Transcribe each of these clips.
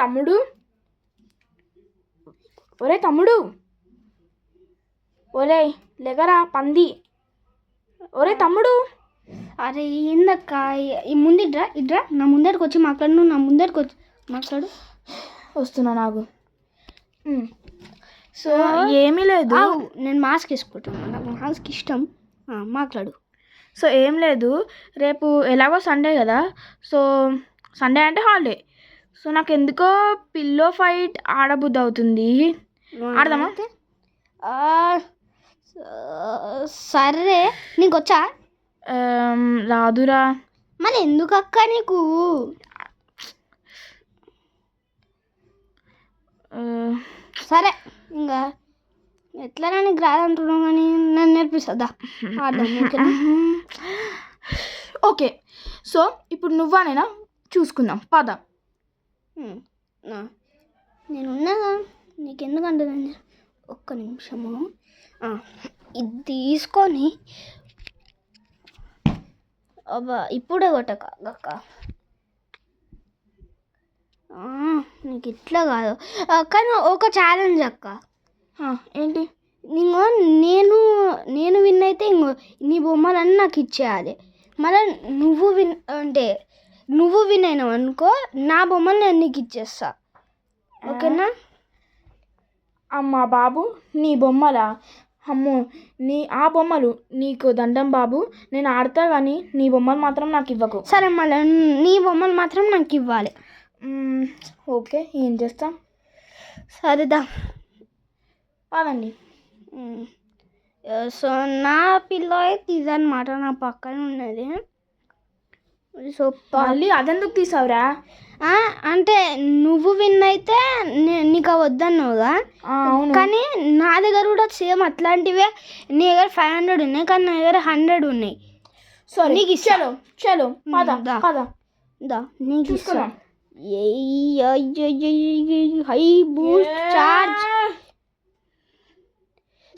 తమ్ముడు, ఒరే తమ్ముడు, ఒరే లేకరా పంది, ఒరే తమ్ముడు. అరే ఏందక్క, ఈ ముందు ఇడ్రా ఇడ్రా, నా ముందరికి వచ్చి మాట్లాడు, నువ్వు నా ముందరికి వచ్చి మాట్లాడు. వస్తున్నా నాకు. సో ఏమీ లేదు, నేను మాస్క్ వేసుకుంటాను, నాకు మాస్క్ ఇష్టం. మాట్లాడు. సో ఏం లేదు, రేపు ఎలాగో సండే కదా, సో సండే అంటే హాలిడే. సో నాకు ఎందుకో పిల్లో ఫైట్ ఆడబుద్ధి అవుతుంది. ఆడదామా? సరే, నీకు వచ్చా? రాదురా. మరి ఎందుకు అక్క నీకు? సరే ఇంకా ఎట్లా నీకు రాదంటున్నావు, కానీ నేను నేర్పిస్తుందా ఆడదాం. ఓకే, సో ఇప్పుడు నువ్వానైనా చూసుకుందాం, పద. నేనున్నాగా, నీకెందుకంటే ఒక్క నిమిషము. ఇది తీసుకొని అబ్బా ఇప్పుడే కొట్టక అక్క, నీకు ఇట్లా కాదు. కానీ ఒక ఛాలెంజ్ అక్క. ఏంటి? నేను విన్ అయితే ఇంకో నీ బొమ్మలన్నీ నాకు ఇచ్చేయాలి. మళ్ళీ నువ్వు విన్ అయినావు అనుకో, నా బొమ్మలు నేను నీకు ఇచ్చేస్తా, ఓకేనా? అమ్మా బాబు, నీ బొమ్మలా? అమ్మో, ఆ బొమ్మలు నీకు దండం బాబు, నేను ఆడతా కానీ నీ బొమ్మలు మాత్రం నాకు ఇవ్వకు. సరే, మళ్ళీ నీ బొమ్మలు మాత్రం నాకు ఇవ్వాలి. ఓకే, ఏం చేస్తాం? సరేదా, పదండి. సో నా పిల్ల అయితే ఇదన్నమాట, నా పక్కన ఉన్నది. సో మళ్ళీ అదెందుకు తీసావురా? అంటే నువ్వు విన్ అయితే నీకు వద్దన్నావుగా, కానీ నా దగ్గర కూడా సేమ్ అట్లాంటివే. నీ దగ్గర 500 ఉన్నాయి, కానీ నా దగ్గర 100 ఉన్నాయి. సో నీకు ఇచ్చాను. చలో పద నీకు ఇస్తా. High Boost charge.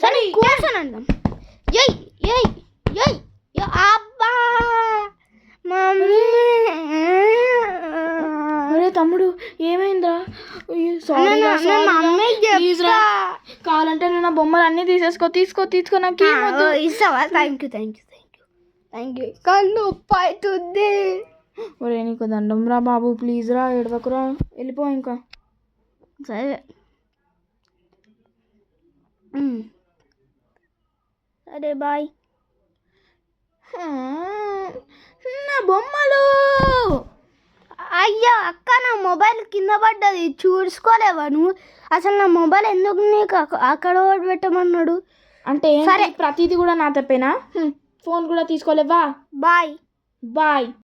సరే కూర్చోనండి. అబ్బా అరే తమ్ముడు, ఏమైందా? కావాలంటే నేను నా బొమ్మలు అన్నీ తీసుకో నాకు ఇస్తావా? Thank you. కన్ను అవుతుంది. ఒరే నీకు దండం రా బాబు, ప్లీజ్ రా, ఏడవకురా, వెళ్ళిపో ఇంకా. సరే బాయ్. నా బొమ్మలు. అయ్యో అక్క, నా మొబైల్ కింద పడ్డది, చూసుకోలేవా నువ్వు? అసలు నా మొబైల్ ఎందుకు నీకు అక్కడ పెట్టమన్నాడు? అంటే సరే, ప్రతిదీ కూడా నా తప్పేనా? ఫోన్ కూడా తీసుకోలేవా? బాయ్.